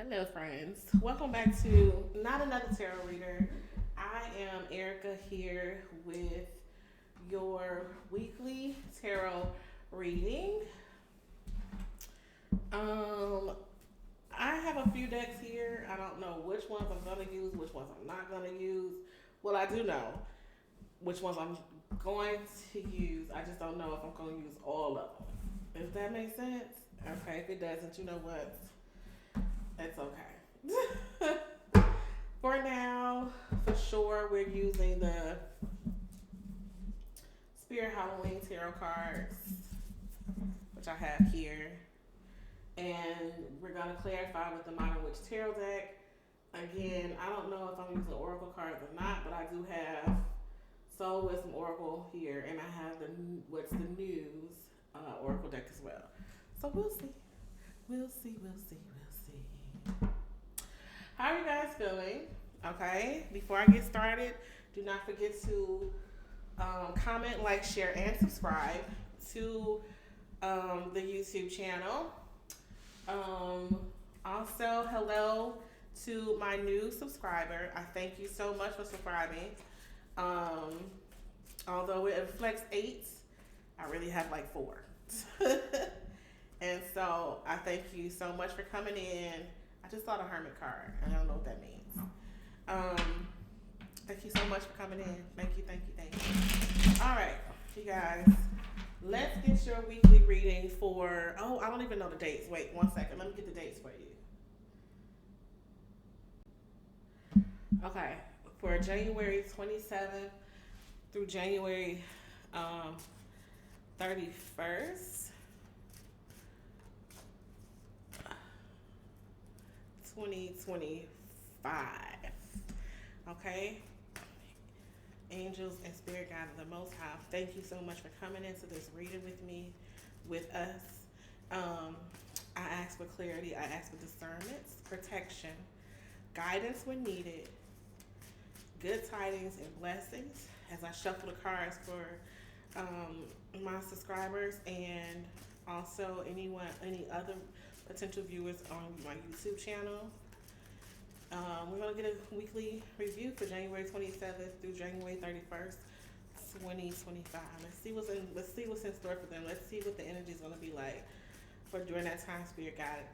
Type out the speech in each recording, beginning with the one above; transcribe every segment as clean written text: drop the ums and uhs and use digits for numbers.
Hello, friends. Welcome back to Not Another Tarot Reader. I am Erica here with your weekly tarot reading. Um, I have a few decks here. I don't know which ones I'm going to use, which ones I'm not going to use. Well, I do know which ones I'm going to use. I just don't know if I'm going to use all of them. Does that make sense? Okay, if it doesn't, you know what? It's okay. For now, for sure, we're using the Spirit Halloween tarot cards, which I have here. And we're going to clarify with the Modern Witch Tarot deck. Again, I don't know if I'm using Oracle cards or not, but I do have Soul Wisdom Oracle here, and I have the What's the News Oracle deck as well. So we'll see. We'll see. How are you guys feeling? Okay, before I get started, do not forget to comment, like, share, and subscribe to the YouTube channel. Also, hello to my new subscriber. I thank you so much for subscribing. Although it reflects 8, I really have like 4. And so I thank you so much for coming in. I just saw the Hermit card. I don't know what that means. Thank you so much for coming in. Thank you. All right, you guys. Let's get your weekly reading for, I don't even know the dates. Wait, 1 second. Let me get the dates for you. Okay, for January 27th through January 31st. 2025. Okay? Angels and Spirit Guide of the Most High, thank you so much for coming into this reading with us. I ask for clarity, I ask for discernment, protection, guidance when needed, good tidings and blessings as I shuffle the cards for my subscribers and also any other potential viewers on my YouTube channel. We're going to get a weekly review for January 27th through January 31st, 2025. Let's see what's in store for them. Let's see what the energy is going to be like for during that time. Spirit guide.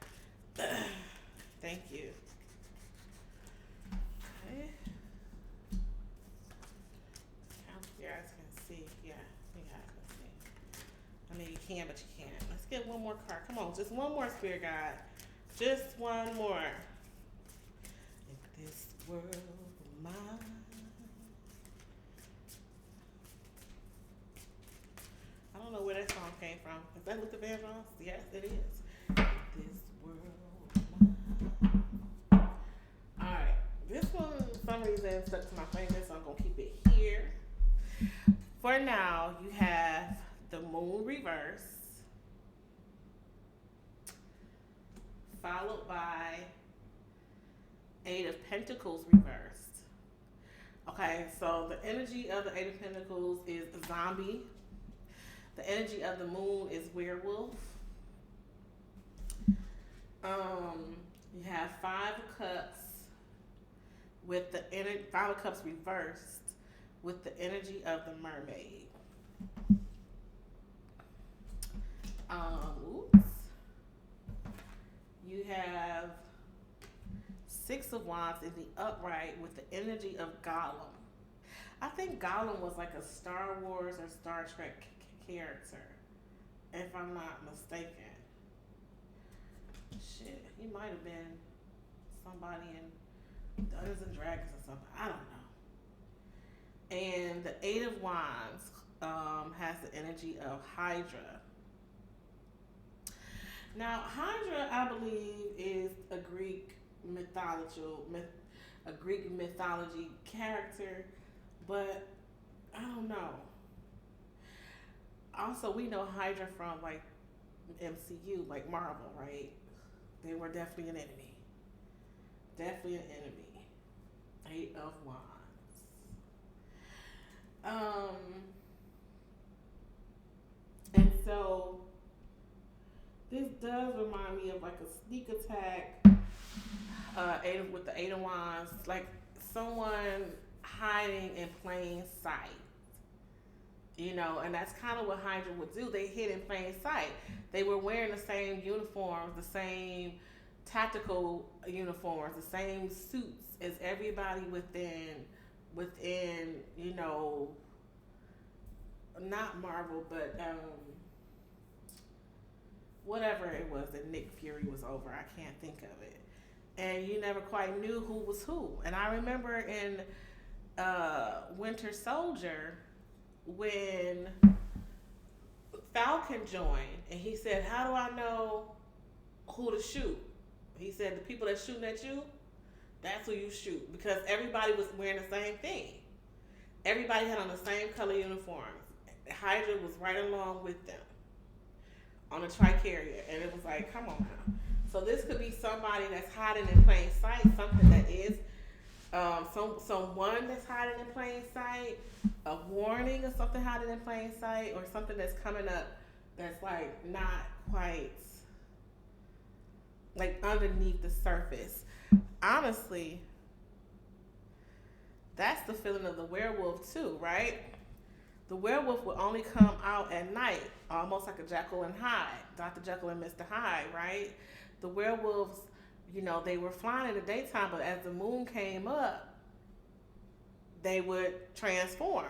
Thank you. Okay. You guys can see. Yeah, you guys can see. I mean, you can, but you can't. Let's get one more card. Come on, just one more, Spirit guide. Just one more. If this world were mine. I don't know where that song came from. Is that Luther Vandross? Yes, it is. If this world were mine. Alright. This one, for some reason, stuck to my finger, so I'm going to keep it here. For now, you have the Moon reverse, followed by 8 of Pentacles reversed. Okay, so the energy of the 8 of Pentacles is zombie. The energy of the Moon is werewolf. You have 5 of Cups with the 5 of Cups reversed with the energy of the Mermaid. You have 6 of Wands in the upright with the energy of Gollum. I think Gollum was like a Star Wars or Star Trek character, if I'm not mistaken. Shit, he might have been somebody in Dungeons and Dragons or something. I don't know. And the 8 of Wands has the energy of Hydra. Now, Hydra, I believe, is a Greek mythology character, but I don't know. Also, we know Hydra from like MCU, like Marvel, right? They were definitely an enemy. Definitely an enemy. 8 of Wands. And so this does remind me of like a sneak attack with the Eight of Wands, like someone hiding in plain sight. And that's kind of what Hydra would do. They hid in plain sight. They were wearing the same uniforms, the same tactical uniforms, the same suits as everybody within, not Marvel, but whatever it was that Nick Fury was over. I can't think of it. And you never quite knew who was who. And I remember in Winter Soldier, when Falcon joined, and he said, "How do I know who to shoot?" He said, "The people that's shooting at you, that's who you shoot," because everybody was wearing the same thing. Everybody had on the same color uniforms. Hydra was right along with them on a Tricaria, and it was like, come on now. So this could be somebody that's hiding in plain sight, something that is someone that's hiding in plain sight, a warning of something hiding in plain sight, or something that's coming up that's like not quite like underneath the surface. Honestly, that's the feeling of the werewolf too, right? The werewolf will only come out at night, almost like a Jekyll and Hyde, Dr. Jekyll and Mr. Hyde, right? The werewolves, they were flying in the daytime, but as the moon came up, they would transform.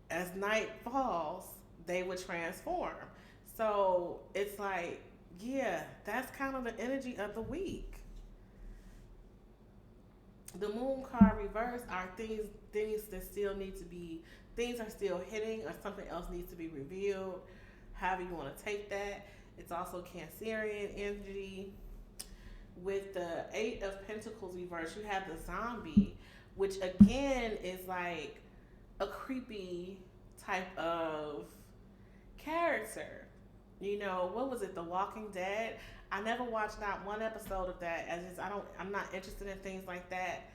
As night falls, they would transform. So it's like, yeah, that's kind of the energy of the week. The moon card reverse are things that still need to be, things are still hitting, or something else needs to be revealed. However you want to take that. It's also Cancerian energy. With the Eight of Pentacles reverse, you have the zombie, which again is like a creepy type of character. What was it, The Walking Dead? I never watched not one episode of that. I'm not interested in things like that.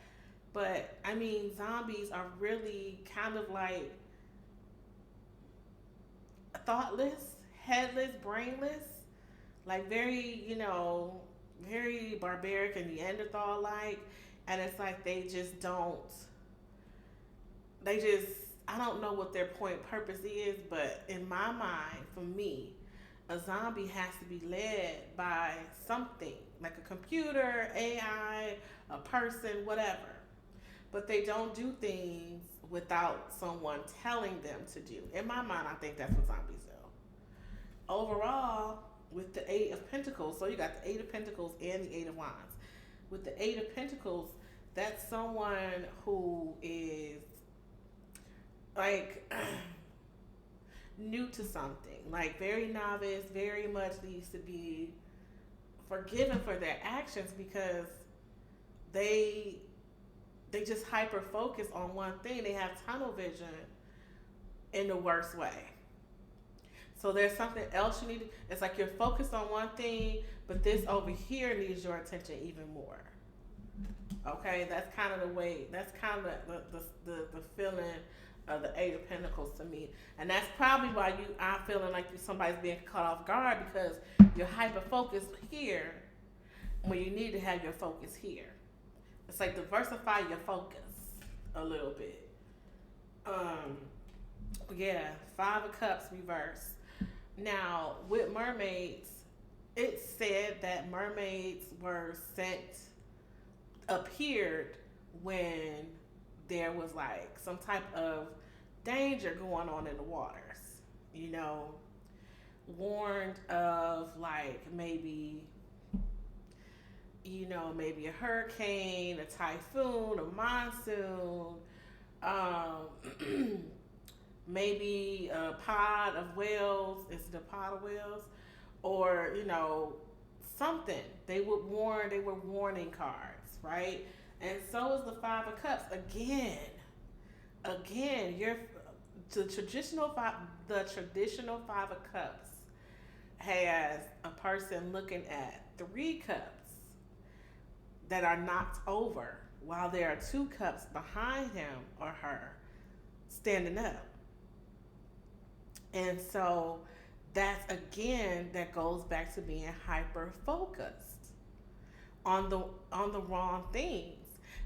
But I mean, zombies are really kind of like thoughtless, headless, brainless, like very, very barbaric and Neanderthal like. And it's like I don't know what their point purpose is, but in my mind, for me, a zombie has to be led by something, like a computer, AI, a person, whatever. But they don't do things without someone telling them to do. In my mind, I think that's what zombies do. Overall, with the Eight of Pentacles, so you got the Eight of Pentacles and the Eight of Wands. With the Eight of Pentacles, that's someone who is like new to something, like very novice, very much needs to be forgiven for their actions because they just hyper focus on one thing. They have tunnel vision in the worst way. So there's something else you need to, it's like you're focused on one thing, but this over here needs your attention even more. Okay, that's kind of the way, that's kind of the feeling of the Eight of Pentacles to me. And that's probably why I'm feeling like somebody's being caught off guard, because you're hyper focused here when you need to have your focus here. It's like diversify your focus a little bit. Yeah, Five of Cups reverse. Now, with mermaids, it said that mermaids appeared when there was like some type of danger going on in the waters, warned of like maybe a hurricane, a typhoon, a monsoon, maybe a pod of whales. Is it a pod of whales? Or, something. They were warning cards, right? And so is the Five of Cups. Again, the traditional Five of Cups has a person looking at 3 cups that are knocked over, while there are 2 cups behind him or her standing up. And so that goes back to being hyper focused. on the wrong things.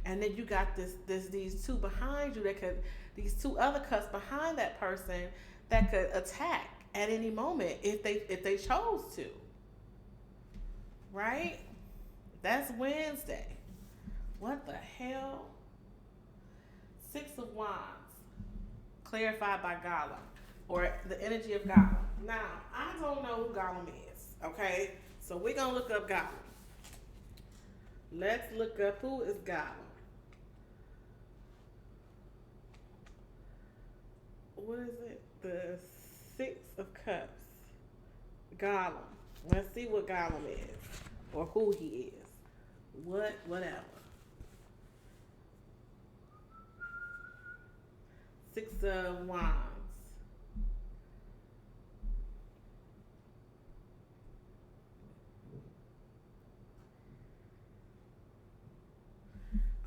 And then you got these two behind you that could, these two other cups behind that person that could attack at any moment if they chose to. Right? That's Wednesday. What the hell? Six of Wands, clarified by Gollum, or the energy of Gollum. Now, I don't know who Gollum is, okay? So we're going to look up Gollum. Let's look up who is Gollum. What is it? The Six of Cups. Gollum. Let's see what Gollum is, or who he is. Whatever. Six of Wands.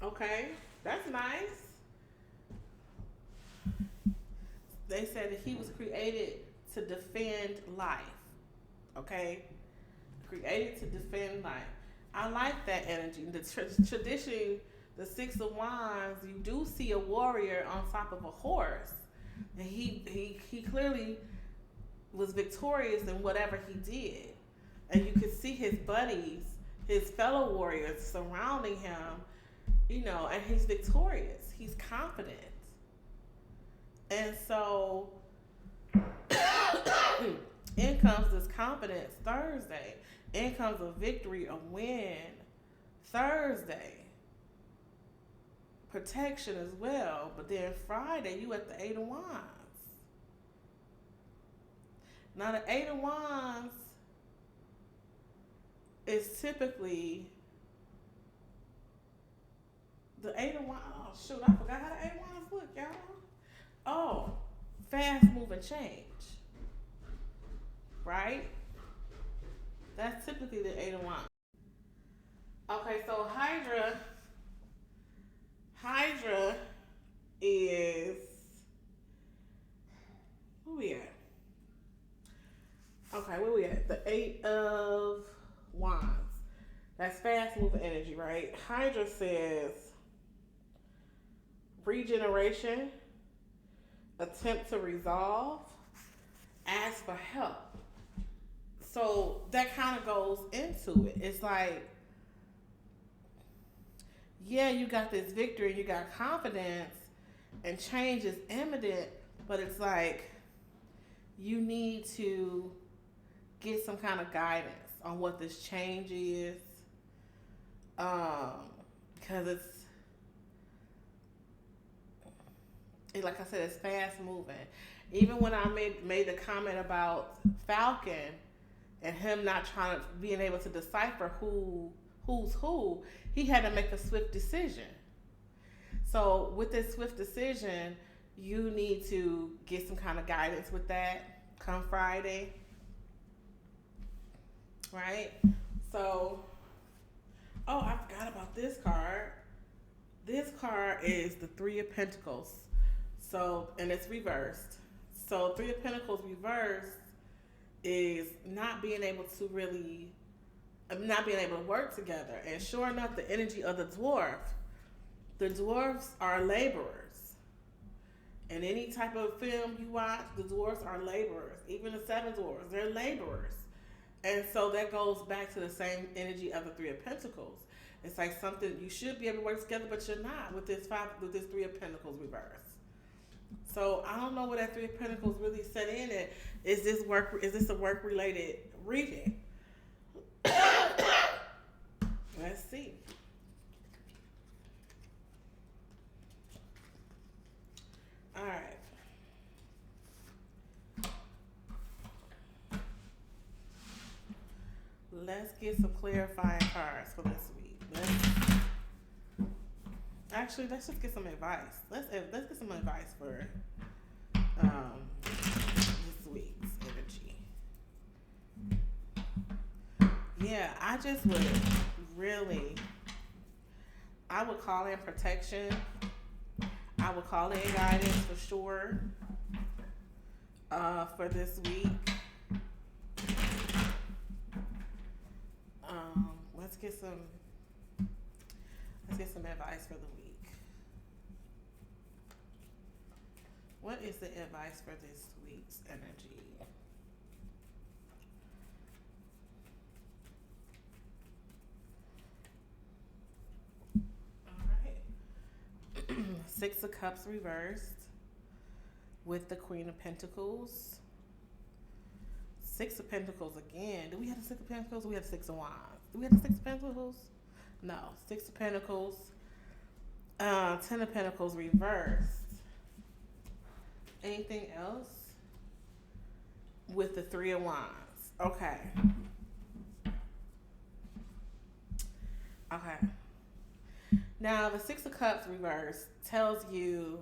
Okay, that's nice. They said that he was created to defend life. Okay? Created to defend life. I like that energy. The tradition, the Six of Wands, you do see a warrior on top of a horse. And he clearly was victorious in whatever he did. And you could see his buddies, his fellow warriors surrounding him, you know, and he's victorious. He's confident. And so in comes this confidence Thursday. In comes a victory, a win Thursday. Protection as well. But then Friday, you at the Eight of Wands. Now the Eight of Wands is typically the Eight of Wands. Oh shoot, I forgot how the Eight of Wands look, y'all. Oh, fast moving change. Right? That's typically the Eight of Wands. Okay, so Hydra is, where we at? Okay, where we at? The Eight of Wands. That's fast moving energy, right? Hydra says regeneration, attempt to resolve, ask for help. So that kind of goes into it. It's like, yeah, you got this victory, you got confidence, and change is imminent, but it's like you need to get some kind of guidance on what this change is, because like I said, it's fast moving. Even when I made the comment about Falcon and him not being able to decipher who's who, he had to make a swift decision. So with this swift decision, you need to get some kind of guidance with that come Friday. Right? So, oh, I forgot about this card. This card is the Three of Pentacles. So, and it's reversed. So Three of Pentacles reversed is not being able to work together. And sure enough, the energy of the dwarfs are laborers. In any type of film you watch, the dwarfs are laborers. Even the Seven Dwarfs, they're laborers. And so that goes back to the same energy of the Three of Pentacles. It's like something you should be able to work together, but you're not with this Three of Pentacles reverse. So I don't know where that Three of Pentacles really set in at. Is this a work related reading? Let's see. All right. Let's get some clarifying cards for this week. Let's just get some advice. Let's get some advice for this week's energy. Yeah, I just would I would call in protection. I would call in guidance for sure for this week. Let's get some Get some advice for the week. What is the advice for this week's energy? All right. Six of Cups reversed with the Queen of Pentacles. Six of Pentacles again. Do we have the Six of Pentacles? We have the Six of Wands. Do we have the Six of Pentacles? No. Six of Pentacles. Ten of Pentacles reversed. Anything else? With the Three of Wands. Okay. Okay. Now, the Six of Cups reversed tells you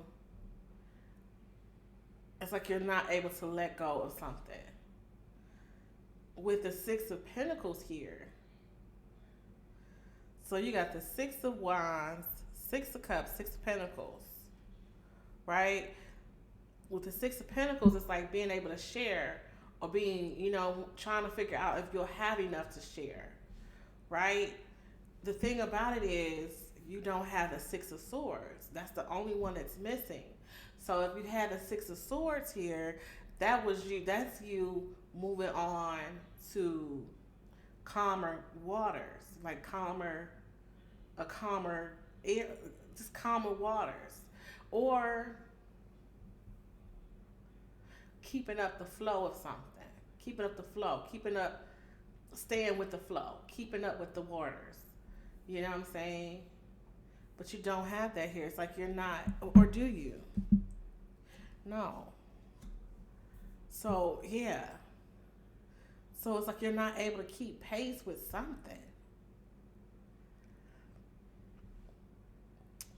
it's like you're not able to let go of something. With the Six of Pentacles here, so you got the Six of Wands, Six of Cups, Six of Pentacles, right? With the Six of Pentacles, it's like being able to share or being, trying to figure out if you'll have enough to share, right? The thing about it is you don't have the Six of Swords. That's the only one that's missing. So if you had the Six of Swords here, that's you moving on to calmer waters, like calmer air, just calmer waters, or keeping up the flow of something, staying with the flow, keeping up with the waters. You know what I'm saying? But you don't have that here. It's like you're not, or do you? No. So, yeah. So it's like you're not able to keep pace with something.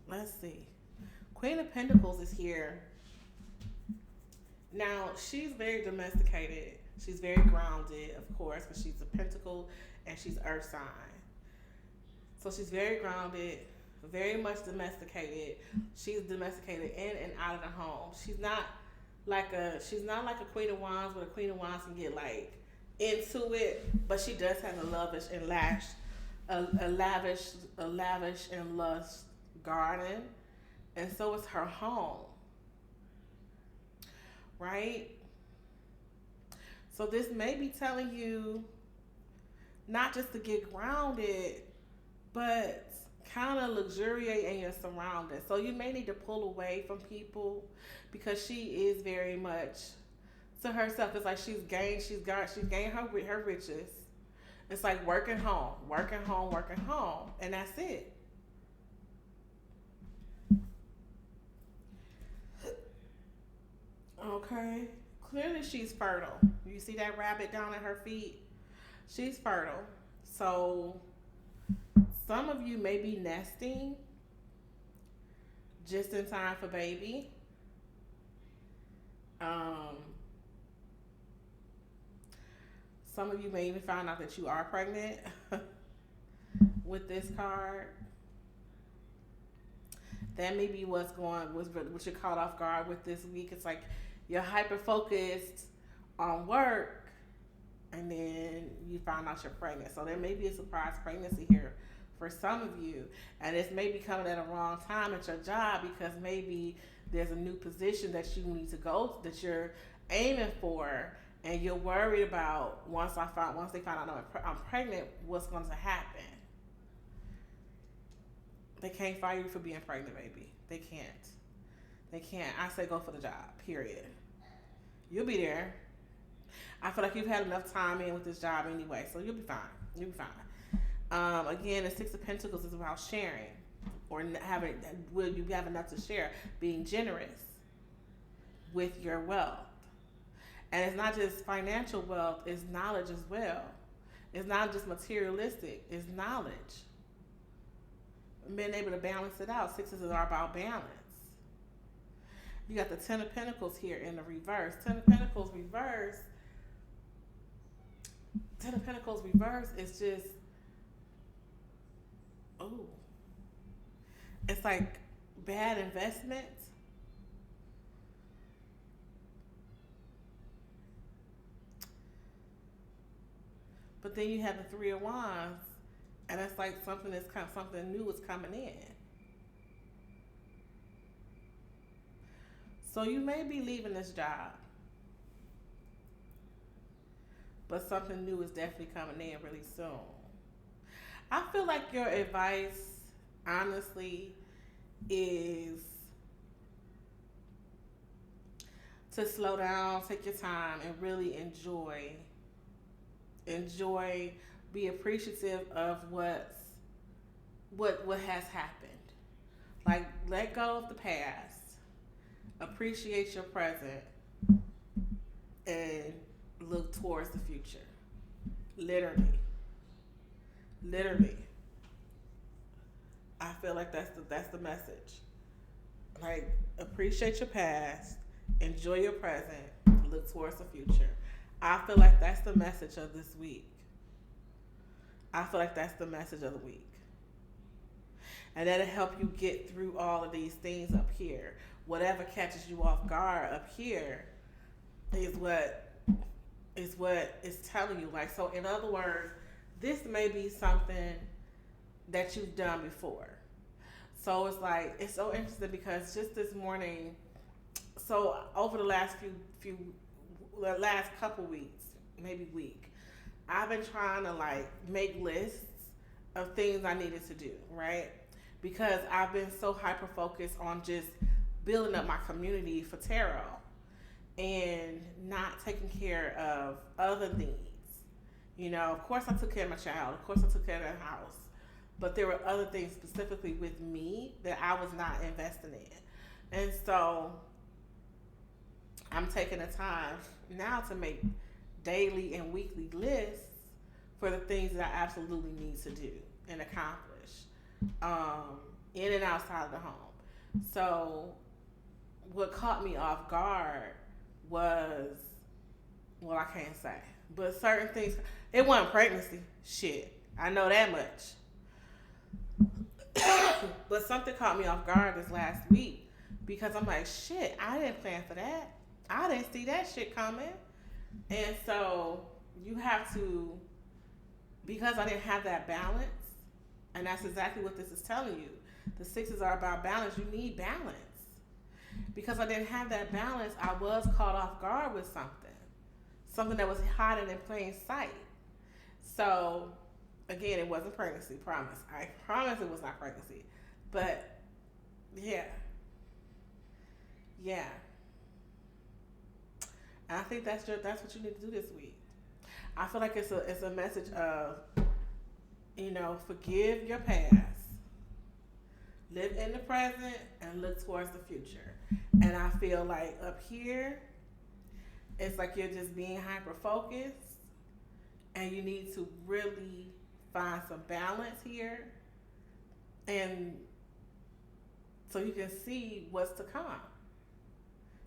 Let's see. Queen of Pentacles is here. Now, she's very domesticated. She's very grounded, of course, because she's a pentacle and she's earth sign. So she's very grounded, very much domesticated. She's domesticated in and out of the home. She's not like a Queen of Wands, where a Queen of Wands can get like into it, but she does have a lavish and lush garden, and so is her home, right? So this may be telling you not just to get grounded, but kind of luxuriate in your surroundings. So you may need to pull away from people because she is very much to herself. It's like she's gained her riches. It's like working home, and that's it. Okay. Clearly she's fertile. You see that rabbit down at her feet? She's fertile. So some of you may be nesting just in time for baby. Some of you may even find out that you are pregnant with this card. That may be what you're caught off guard with this week. It's like you're hyper focused on work, and then you find out you're pregnant. So there may be a surprise pregnancy here for some of you, and this may be coming at a wrong time at your job because maybe there's a new position that you need to go that you're aiming for, and you're worried about once they find out I'm pregnant, what's going to happen. They can't fire you for being pregnant, baby. They can't. I say go for the job, period. You'll be there. I feel like you've had enough time in with this job anyway, so you'll be fine. Again, the Six of Pentacles is about sharing, or will you have enough to share? Being generous with your wealth. And it's not just financial wealth, it's knowledge as well. It's not just materialistic, it's knowledge. Being able to balance it out. Sixes are about balance. You got the Ten of Pentacles here in the reverse. Ten of Pentacles reverse is just, it's like bad investments. But then you have the Three of Wands, And it's like something new is coming in. So you may be leaving this job, but something new is definitely coming in really soon. I feel like your advice, honestly, is to slow down, take your time, and really enjoy, be appreciative of what has happened. Like, let go of the past, appreciate your present, and look towards the future. Literally, literally. I feel like that's the message. Like, appreciate your past, enjoy your present, look towards the future. I feel like that's the message of this week. I feel like that's the message of the week. And that'll help you get through all of these things up here. Whatever catches you off guard up here is what it's telling you. Like, so in other words, this may be something that you've done before. So it's like, it's so interesting because just this morning, so over the last the last couple weeks, maybe week, I've been trying to like make lists of things I needed to do, right? Because I've been so hyper focused on just building up my community for tarot and not taking care of other needs. You know, of course I took care of my child, of course I took care of the house, but there were other things specifically with me that I was not investing in. And so I'm taking the time now to make daily and weekly lists for the things that I absolutely need to do and accomplish, in and outside of the home. So what caught me off guard was, well, I can't say, but certain things. It wasn't pregnancy. Shit, I know that much. But something caught me off guard this last week because I'm like, shit, I didn't plan for that. I didn't see that shit coming. And so you have to, because I didn't have that balance, and that's exactly what this is telling you. The sixes are about balance. You need balance. Because I didn't have that balance, I was caught off guard with something that was hiding in plain sight. So, again, it wasn't pregnancy, promise. I promise it was not pregnancy. But, yeah. Yeah. And I think that's what you need to do this week. I feel like it's a message of, forgive your past, live in the present, and look towards the future. And I feel like up here, it's like you're just being hyper focused, and you need to really find some balance here, and so you can see what's to come.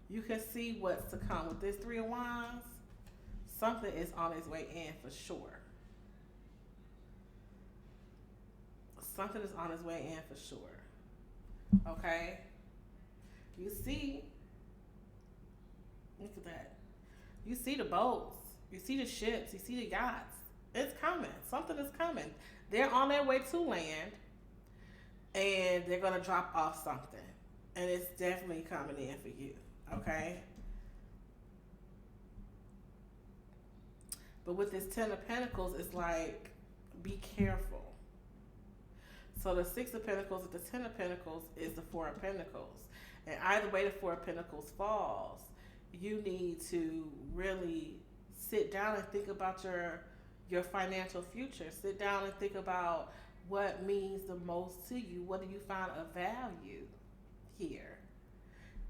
You can see what's to come with this Three of Wands. Something is on its way in for sure. Something is on its way in for sure. Okay? You see, look at that. You see the boats. You see the ships. You see the yachts. It's coming. Something is coming. They're on their way to land, and they're going to drop off something. And it's definitely coming in for you. Okay? But with this Ten of Pentacles, it's like, be careful. So the Six of Pentacles with the Ten of Pentacles is the Four of Pentacles. And either way the Four of Pentacles falls, you need to really sit down and think about your financial future. Sit down and think about what means the most to you. What do you find of value here?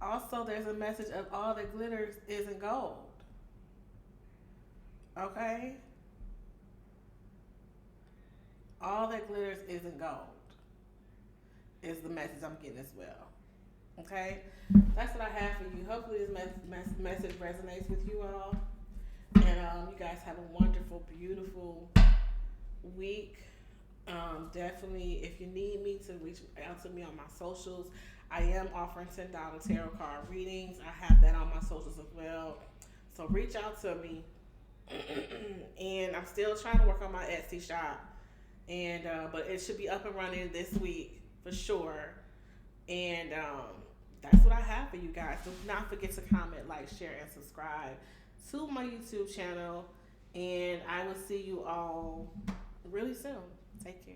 Also, there's a message of all that glitters isn't gold. Okay? All that glitters isn't gold is the message I'm getting as well. Okay? That's what I have for you. Hopefully this message resonates with you all. And you guys have a wonderful, beautiful week. Definitely, if you need me to reach out to me on my socials, I am offering $10 tarot card readings. I have that on my socials as well. So reach out to me. And I'm still trying to work on my Etsy shop. and but it should be up and running this week for sure. And that's what I have for you guys. Do not forget to comment, like, share, and subscribe to my YouTube channel. And I will see you all really soon. Take care.